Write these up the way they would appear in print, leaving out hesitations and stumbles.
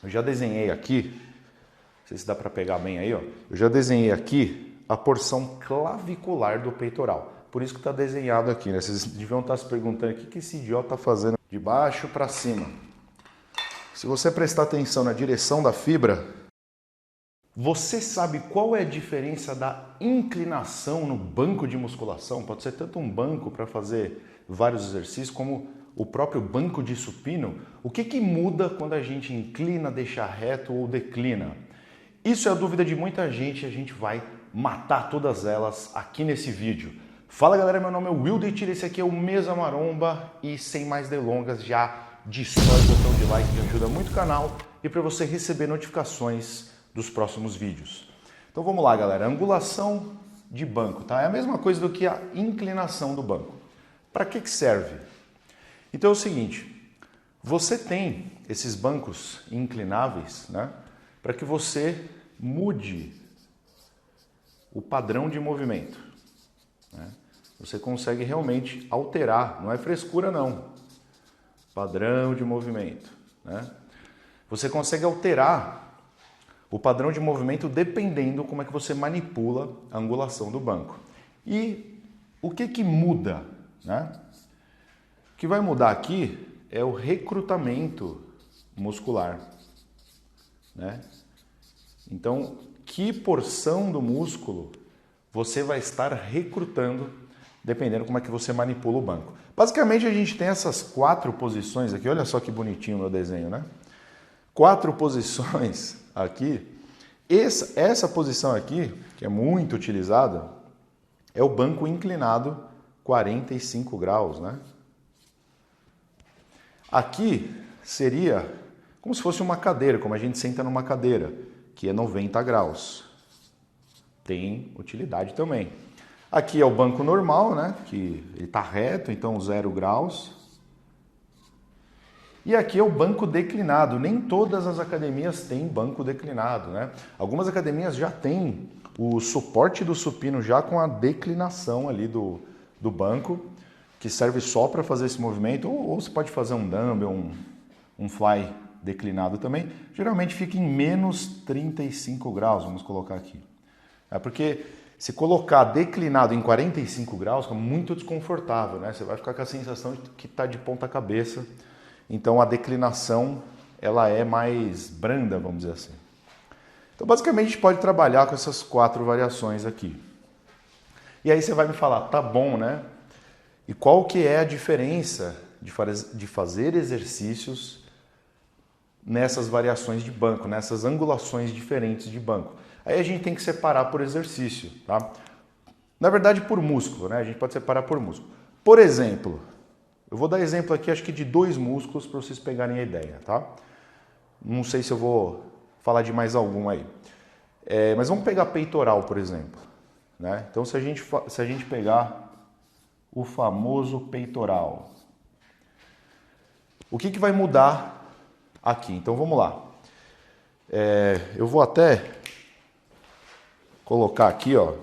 Eu já desenhei aqui, não sei se dá para pegar bem aí, ó. Eu já desenhei aqui a porção clavicular do peitoral. Por isso que está desenhado aqui, né? Vocês deviam estar se perguntando o que esse idiota está fazendo de baixo para cima. Se você prestar atenção na direção da fibra, você sabe qual é a diferença da inclinação no banco de musculação? Pode ser tanto um banco para fazer vários exercícios, como o próprio banco de supino. O que muda quando a gente inclina, deixa reto ou declina? Isso é a dúvida de muita gente e a gente vai matar todas elas aqui nesse vídeo. Fala galera, meu nome é Wilder Tira, esse aqui é o Mesa Maromba e sem mais delongas já destrói o botão de like que ajuda muito o canal e para você receber notificações dos próximos vídeos. Então vamos lá galera, angulação de banco, tá? É a mesma coisa do que a inclinação do banco. Para que serve? Então é o seguinte, você tem esses bancos inclináveis, né? Para que você mude o padrão de movimento, né? Você consegue realmente alterar, não é frescura não, padrão de movimento, né? Você consegue alterar o padrão de movimento dependendo como é que você manipula a angulação do banco. E o que muda, né? O que vai mudar aqui é o recrutamento muscular, né? Então, que porção do músculo você vai estar recrutando dependendo como é que você manipula o banco. Basicamente, a gente tem essas 4 posições aqui. Olha só que bonitinho o meu desenho, né? 4 posições aqui. Essa posição aqui, que é muito utilizada, é o banco inclinado 45 graus, né? Aqui seria como se fosse uma cadeira, como a gente senta numa cadeira, que é 90 graus. Tem utilidade também. Aqui é o banco normal, né? Que ele está reto, então 0 graus. E aqui é o banco declinado. Nem todas as academias têm banco declinado, né? Algumas academias já têm o suporte do supino já com a declinação ali do banco, que serve só para fazer esse movimento, ou você pode fazer um dumbbell, um fly declinado também. Geralmente fica em menos 35 graus, vamos colocar aqui. É porque se colocar declinado em 45 graus, fica muito desconfortável, né? Você vai ficar com a sensação de que está de ponta cabeça. Então a declinação ela é mais branda, vamos dizer assim. Então basicamente a gente pode trabalhar com essas 4 variações aqui. E aí você vai me falar, tá bom, né? E qual que é a diferença de fazer exercícios nessas variações de banco, nessas angulações diferentes de banco? Aí a gente tem que separar por exercício, tá? Na verdade por músculo, né? A gente pode separar por músculo. Por exemplo, eu vou dar exemplo aqui, acho que de 2 músculos para vocês pegarem a ideia, tá? Não sei se eu vou falar de mais algum aí. Mas vamos pegar peitoral, por exemplo, né? Então se a gente pegar o famoso peitoral, o que vai mudar aqui? Então vamos lá. Eu vou até colocar aqui, ó.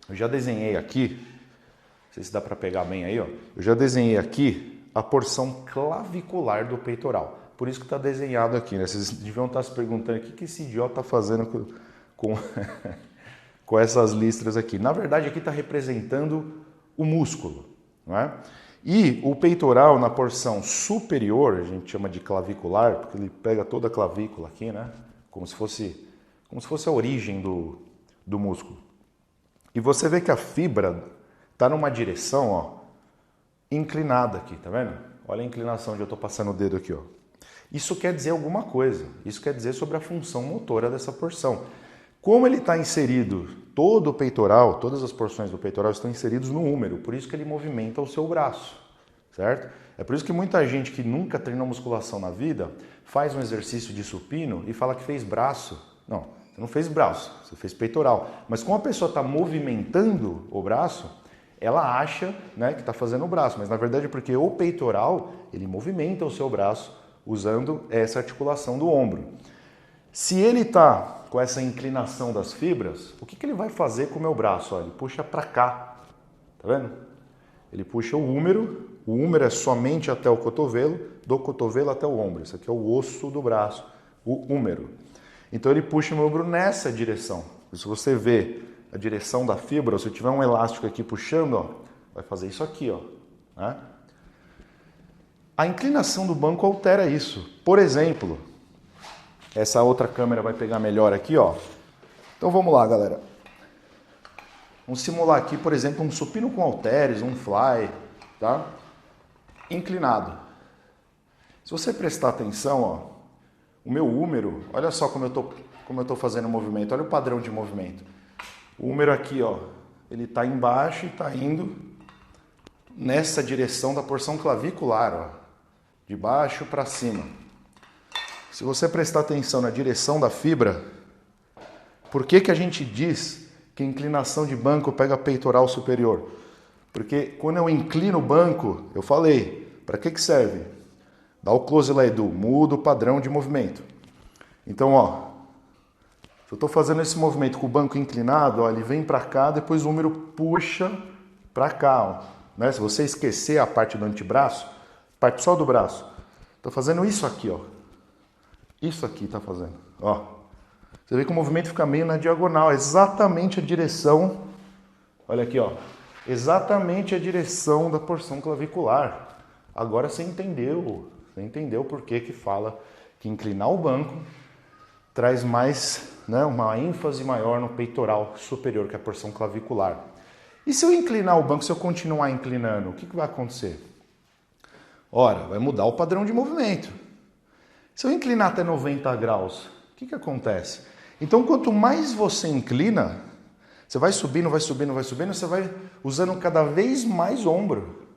Eu já desenhei aqui, não sei se dá para pegar bem aí, ó. Eu já desenhei aqui a porção clavicular do peitoral. Por isso que está desenhado aqui, né? Vocês deviam estar se perguntando o que esse idiota está fazendo com essas listras aqui. Na verdade, aqui está representando o músculo, não é? E o peitoral na porção superior, a gente chama de clavicular, porque ele pega toda a clavícula aqui, né? Como se fosse a origem do músculo. E você vê que a fibra está numa direção, ó, inclinada aqui, tá vendo? Olha a inclinação onde eu estou passando o dedo aqui, ó. Isso quer dizer alguma coisa. Isso quer dizer sobre a função motora dessa porção. Como ele está inserido, todo o peitoral, todas as porções do peitoral estão inseridos no húmero, por isso que ele movimenta o seu braço, certo? É por isso que muita gente que nunca treinou musculação na vida faz um exercício de supino e fala que fez braço. Não, você não fez braço, você fez peitoral. Mas como a pessoa está movimentando o braço, ela acha, né, que está fazendo o braço, mas na verdade é porque o peitoral ele movimenta o seu braço usando essa articulação do ombro. Se ele está com essa inclinação das fibras, o que ele vai fazer com o meu braço? Olha, ele puxa para cá, tá vendo? Ele puxa o húmero é somente até o cotovelo, do cotovelo até o ombro. Isso aqui é o osso do braço, o húmero. Então ele puxa o meu ombro nessa direção. Se você vê a direção da fibra, se eu tiver um elástico aqui puxando, ó, vai fazer isso aqui, ó, né? A inclinação do banco altera isso. Por exemplo, essa outra câmera vai pegar melhor aqui, ó. Então vamos lá, galera. Vamos simular aqui, por exemplo, um supino com halteres, um fly, tá? Inclinado. Se você prestar atenção, ó, o meu húmero, olha só como eu tô fazendo o movimento, olha o padrão de movimento. O húmero aqui, ó, ele tá embaixo e tá indo nessa direção da porção clavicular, ó, de baixo para cima. Se você prestar atenção na direção da fibra, por que a gente diz que a inclinação de banco pega peitoral superior? Porque quando eu inclino o banco, eu falei, para que serve? Dá o close lá, Edu, muda o padrão de movimento. Então, ó, se eu estou fazendo esse movimento com o banco inclinado, ó, ele vem para cá, depois o húmero puxa para cá, ó, né? Se você esquecer a parte do antebraço, parte só do braço. Estou fazendo isso aqui, ó. Isso aqui está fazendo, ó. Você vê que o movimento fica meio na diagonal, exatamente a direção, olha aqui, ó, exatamente a direção da porção clavicular. Agora você entendeu por que fala que inclinar o banco traz mais, né, uma ênfase maior no peitoral superior, que é a porção clavicular. E se eu inclinar o banco, se eu continuar inclinando, o que vai acontecer? Ora, vai mudar o padrão de movimento. Se eu inclinar até 90 graus, o que acontece? Então, quanto mais você inclina, você vai subindo, você vai usando cada vez mais ombro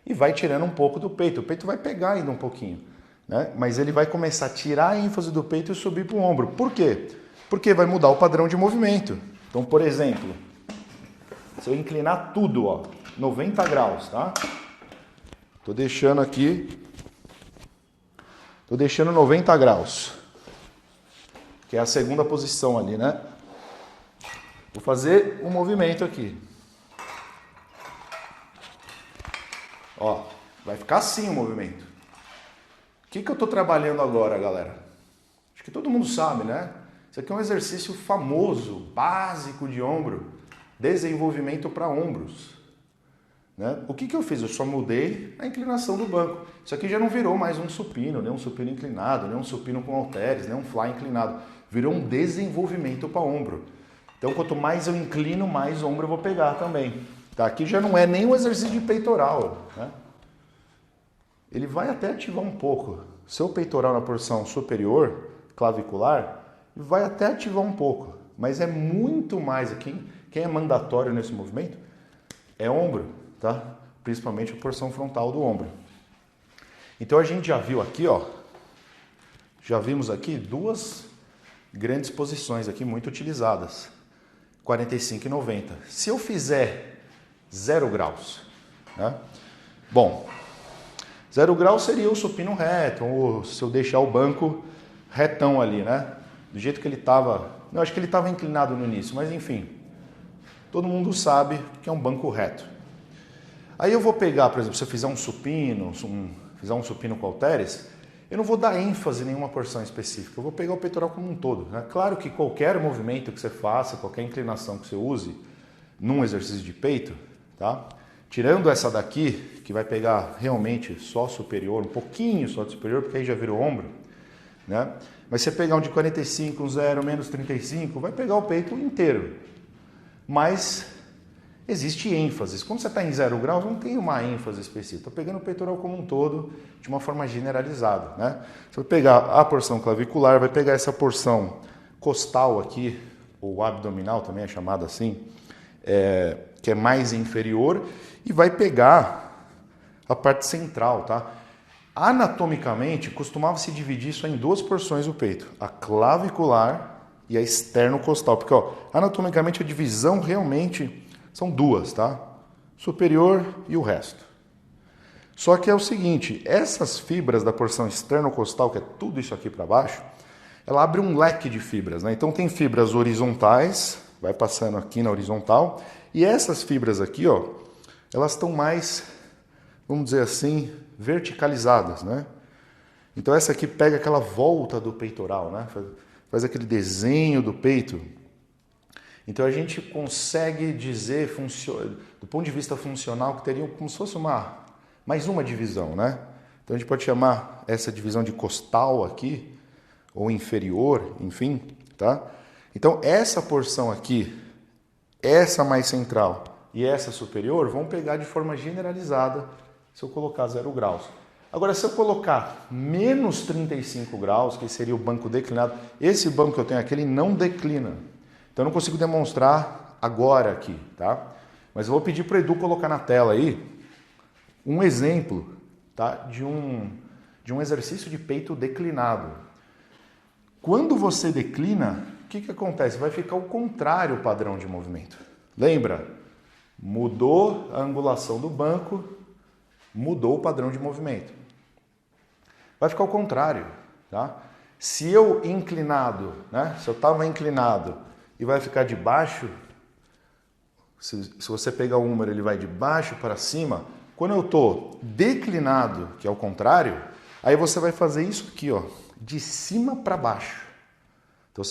e vai tirando um pouco do peito. O peito vai pegar ainda um pouquinho, né? Mas ele vai começar a tirar a ênfase do peito e subir para o ombro. Por quê? Porque vai mudar o padrão de movimento. Então, por exemplo, se eu inclinar tudo, ó, 90 graus, tá? Tô deixando aqui, 90 graus, que é a segunda posição ali, né? Vou fazer um movimento aqui. Ó, vai ficar assim o movimento. O que eu tô trabalhando agora, galera? Acho que todo mundo sabe, né? Isso aqui é um exercício famoso, básico de ombro, desenvolvimento para ombros. Né? O que eu fiz? Eu só mudei a inclinação do banco. Isso aqui já não virou mais um supino, nem um supino inclinado, nem um supino com halteres, nem um fly inclinado. Virou um desenvolvimento para ombro. Então, quanto mais eu inclino, mais ombro eu vou pegar também. Tá? Aqui já não é nem um exercício de peitoral. Né? Ele vai até ativar um pouco. Seu peitoral na porção superior, clavicular, vai até ativar um pouco. Mas é muito mais aqui. Quem é mandatório nesse movimento é ombro. Tá? Principalmente a porção frontal do ombro. Então a gente já viu aqui, ó, já vimos aqui duas grandes posições aqui muito utilizadas, 45 e 90. Se eu fizer 0 graus, né? Bom, 0 graus seria o supino reto, ou se eu deixar o banco retão ali, né? Do jeito que ele estava, não, acho que ele estava inclinado no início, mas enfim, todo mundo sabe que é um banco reto. Aí eu vou pegar, por exemplo, se eu fizer um supino com halteres, eu não vou dar ênfase em nenhuma porção específica, eu vou pegar o peitoral como um todo. Né? Claro que qualquer movimento que você faça, qualquer inclinação que você use num exercício de peito, tá? Tirando essa daqui, que vai pegar realmente só superior, um pouquinho só de superior, porque aí já virou ombro, né? Mas você pegar um de 45, um 0, menos 35, vai pegar o peito inteiro. Mas existe ênfase. Quando você está em 0 graus, não tem uma ênfase específica. Estou pegando o peitoral como um todo, de uma forma generalizada. Né? Você vai pegar a porção clavicular, vai pegar essa porção costal aqui, ou abdominal também é chamada assim, que é mais inferior, e vai pegar a parte central. Tá? Anatomicamente, costumava-se dividir isso em duas porções do peito. A clavicular e a externo-costal. Porque ó, anatomicamente a divisão realmente são duas, tá? Superior e o resto. Só que é o seguinte, essas fibras da porção externo-costal, que é tudo isso aqui para baixo, ela abre um leque de fibras, né? Então tem fibras horizontais, vai passando aqui na horizontal, e essas fibras aqui, ó, elas estão mais, vamos dizer assim, verticalizadas, né? Então essa aqui pega aquela volta do peitoral, né? Faz aquele desenho do peito. Então a gente consegue dizer, do ponto de vista funcional, que teria como se fosse mais uma divisão, né? Então a gente pode chamar essa divisão de costal aqui, ou inferior, enfim, tá? Então essa porção aqui, essa mais central e essa superior, vão pegar de forma generalizada se eu colocar 0 graus. Agora, se eu colocar menos 35 graus, que seria o banco declinado, esse banco que eu tenho aqui, ele não declina. Então, eu não consigo demonstrar agora aqui, tá? Mas eu vou pedir para o Edu colocar na tela aí um exemplo, tá? de um exercício de peito declinado. Quando você declina, o que acontece? Vai ficar o contrário o padrão de movimento. Lembra? Mudou a angulação do banco, mudou o padrão de movimento. Vai ficar o contrário, tá? Se eu inclinado, né? Se eu estava inclinado e vai ficar de baixo, se você pegar o húmero, ele vai de baixo para cima. Quando eu estou declinado, que é o contrário, aí você vai fazer isso aqui, ó, de cima para baixo. Então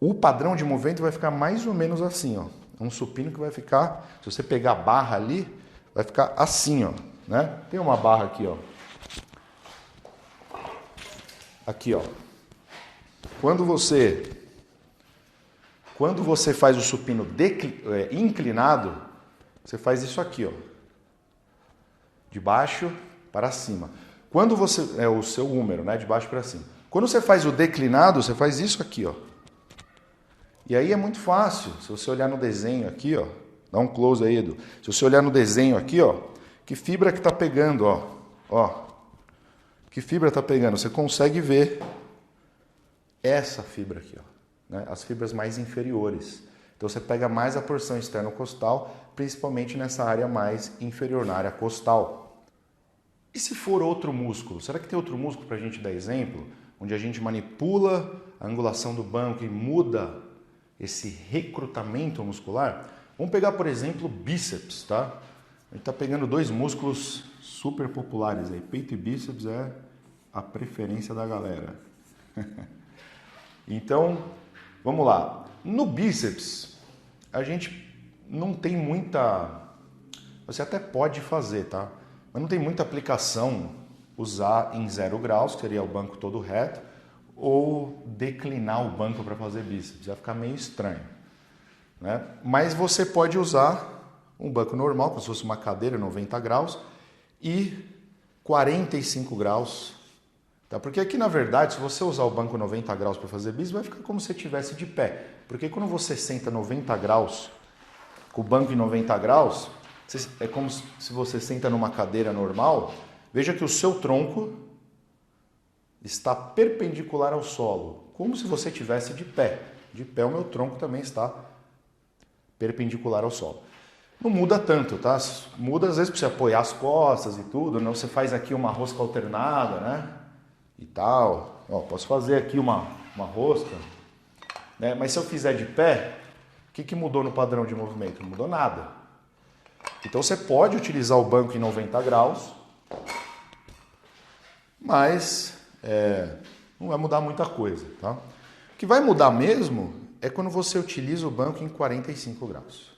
o padrão de movimento vai ficar mais ou menos assim, ó. É um supino que vai ficar, se você pegar a barra ali, vai ficar assim, ó, né? Tem uma barra aqui, ó. Aqui, ó. Quando você faz o supino inclinado, você faz isso aqui, ó. De baixo para cima. Quando você é o seu húmero, né, de baixo para cima. Quando você faz o declinado, você faz isso aqui, ó. E aí é muito fácil. Se você olhar no desenho aqui, ó, dá um close aí, Edu. Se você olhar no desenho aqui, ó, que fibra que tá pegando, ó. Ó. Que fibra tá pegando? Você consegue ver essa fibra aqui, ó, né? As fibras mais inferiores. Então você pega mais a porção externo-costal, principalmente nessa área mais inferior, na área costal. E se for outro músculo? Será que tem outro músculo para a gente dar exemplo? Onde a gente manipula a angulação do banco e muda esse recrutamento muscular? Vamos pegar, por exemplo, bíceps, tá? A gente está pegando 2 músculos super populares aí. Peito e bíceps é a preferência da galera. Então, vamos lá. No bíceps, a gente não tem muita... Você até pode fazer, tá? Mas não tem muita aplicação usar em 0 graus, que seria o banco todo reto, ou declinar o banco para fazer bíceps. Vai ficar meio estranho, né? Mas você pode usar um banco normal, como se fosse uma cadeira, 90 graus, e 45 graus. Tá? Porque aqui, na verdade, se você usar o banco 90 graus para fazer bíceps, vai ficar como se você estivesse de pé. Porque quando você senta 90 graus, com o banco em 90 graus, é como se você senta numa cadeira normal. Veja que o seu tronco está perpendicular ao solo, como se você estivesse de pé. De pé, o meu tronco também está perpendicular ao solo. Não muda tanto, tá? Muda às vezes para você apoiar as costas e tudo, né? Você faz aqui uma rosca alternada, né? E tal. Ó, posso fazer aqui uma rosca, né? Mas se eu fizer de pé, o que mudou no padrão de movimento? Não mudou nada. Então você pode utilizar o banco em 90 graus, mas não vai mudar muita coisa, tá? O que vai mudar mesmo é quando você utiliza o banco em 45 graus.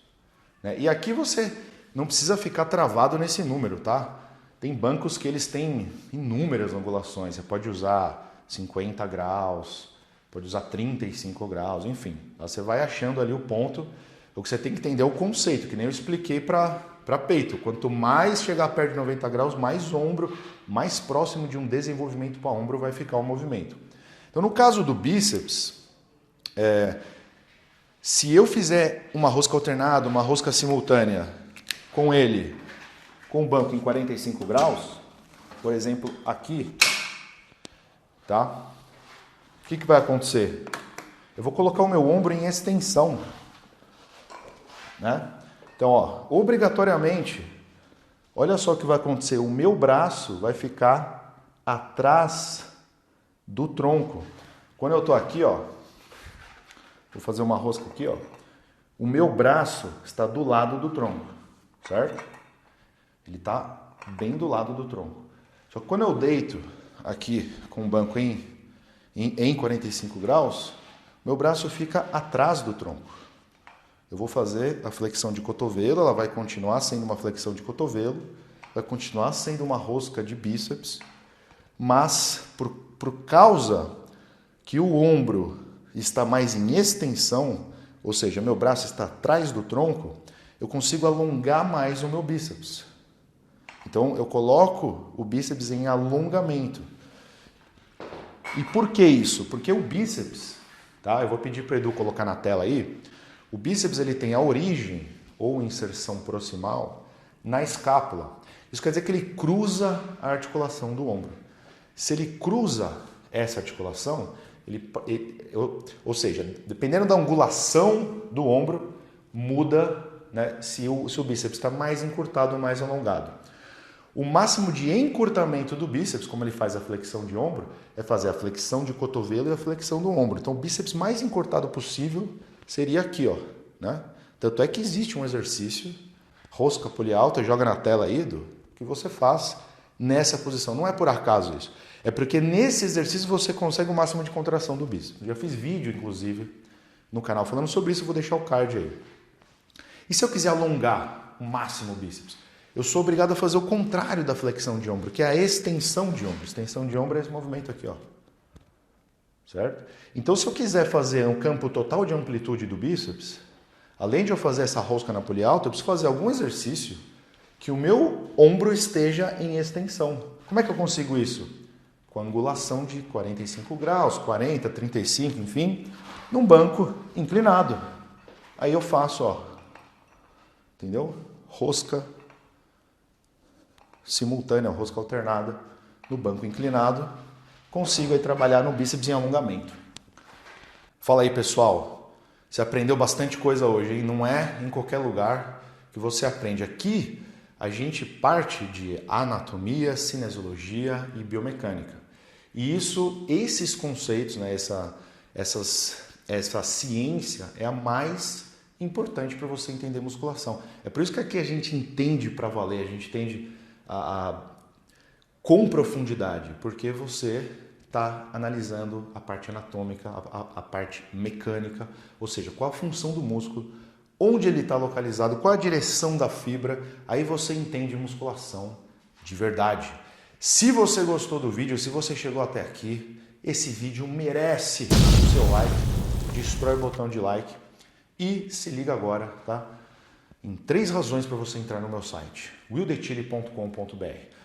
Né? E aqui você não precisa ficar travado nesse número, tá? Tem bancos que eles têm inúmeras angulações. Você pode usar 50 graus, pode usar 35 graus, enfim. Você vai achando ali o ponto. O que você tem que entender é o conceito, que nem eu expliquei para peito. Quanto mais chegar perto de 90 graus, mais ombro, mais próximo de um desenvolvimento para ombro vai ficar o movimento. Então, no caso do bíceps, se eu fizer uma rosca alternada, uma rosca simultânea com ele, com o banco em 45 graus, por exemplo, aqui, tá? O que vai acontecer? Eu vou colocar o meu ombro em extensão, né? Então, ó, obrigatoriamente, olha só o que vai acontecer. O meu braço vai ficar atrás do tronco. Quando eu estou aqui, ó, vou fazer uma rosca aqui, ó. O meu braço está do lado do tronco, certo? Ele está bem do lado do tronco. Só que quando eu deito aqui com o banco em 45 graus, meu braço fica atrás do tronco. Eu vou fazer a flexão de cotovelo, ela vai continuar sendo uma flexão de cotovelo, vai continuar sendo uma rosca de bíceps, mas por causa que o ombro está mais em extensão, ou seja, meu braço está atrás do tronco, eu consigo alongar mais o meu bíceps. Então eu coloco o bíceps em alongamento. E por que isso? Porque o bíceps, tá? Eu vou pedir para o Edu colocar na tela aí. O bíceps ele tem a origem ou inserção proximal na escápula. Isso quer dizer que ele cruza a articulação do ombro. Se ele cruza essa articulação, ou seja, dependendo da angulação do ombro, muda, né, se o bíceps está mais encurtado ou mais alongado. O máximo de encurtamento do bíceps, como ele faz a flexão de ombro, é fazer a flexão de cotovelo e a flexão do ombro. Então, o bíceps mais encurtado possível seria aqui, ó, né? Tanto é que existe um exercício, rosca polialta, joga na tela aí, Edu, que você faz nessa posição. Não é por acaso isso. É porque nesse exercício você consegue o máximo de contração do bíceps. Eu já fiz vídeo, inclusive, no canal falando sobre isso, eu vou deixar o card aí. E se eu quiser alongar o máximo o bíceps? Eu sou obrigado a fazer o contrário da flexão de ombro, que é a extensão de ombro. Extensão de ombro é esse movimento aqui, ó. Certo? Então, se eu quiser fazer um campo total de amplitude do bíceps, além de eu fazer essa rosca na polialta, eu preciso fazer algum exercício que o meu ombro esteja em extensão. Como é que eu consigo isso? Com angulação de 45 graus, 40, 35, enfim, num banco inclinado. Aí eu faço, ó, entendeu? Rosca simultânea, rosca alternada, no banco inclinado, consigo aí trabalhar no bíceps em alongamento. Fala aí, pessoal, você aprendeu bastante coisa hoje, hein? Não é em qualquer lugar que você aprende. Aqui a gente parte de anatomia, cinesiologia e biomecânica. E esses conceitos, né, essa ciência é a mais importante para você entender musculação. É por isso que aqui a gente entende para valer, a gente entende com profundidade, porque você está analisando a parte anatômica, a parte mecânica, ou seja, qual a função do músculo, onde ele está localizado, qual a direção da fibra, aí você entende musculação de verdade. Se você gostou do vídeo, se você chegou até aqui, esse vídeo merece o seu like, destrói o botão de like e se liga agora, tá? Em 3 razões para você entrar no meu site, wildetile.com.br.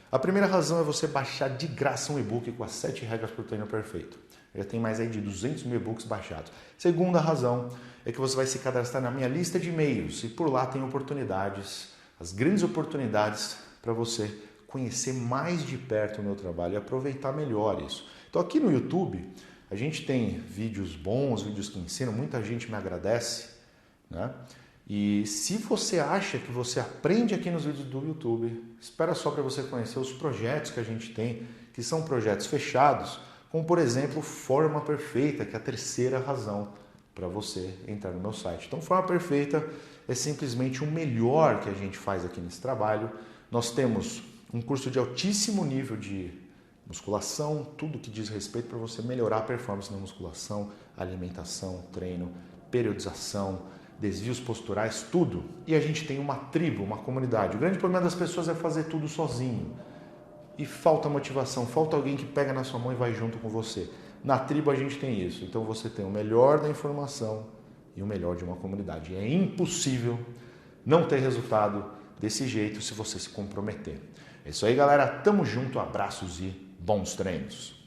A primeira razão é você baixar de graça um e-book com as 7 regras para o treino perfeito. Já tem mais aí de 200 mil e-books baixados. Segunda razão é que você vai se cadastrar na minha lista de e-mails e por lá tem oportunidades, as grandes oportunidades para você conhecer mais de perto o meu trabalho e aproveitar melhor isso. Então aqui no YouTube a gente tem vídeos bons, vídeos que ensinam, muita gente me agradece, né? E se você acha que você aprende aqui nos vídeos do YouTube, espera só para você conhecer os projetos que a gente tem, que são projetos fechados, como por exemplo Forma Perfeita, que é a terceira razão para você entrar no meu site. Então Forma Perfeita é simplesmente o melhor que a gente faz aqui nesse trabalho. Nós temos um curso de altíssimo nível de musculação, tudo que diz respeito para você melhorar a performance na musculação, alimentação, treino, periodização, desvios posturais, tudo. E a gente tem uma tribo, uma comunidade. O grande problema das pessoas é fazer tudo sozinho. E falta motivação, falta alguém que pega na sua mão e vai junto com você. Na tribo a gente tem isso. Então você tem o melhor da informação e o melhor de uma comunidade. E é impossível não ter resultado desse jeito se você se comprometer. É isso aí, galera. Tamo junto, abraços e bons treinos.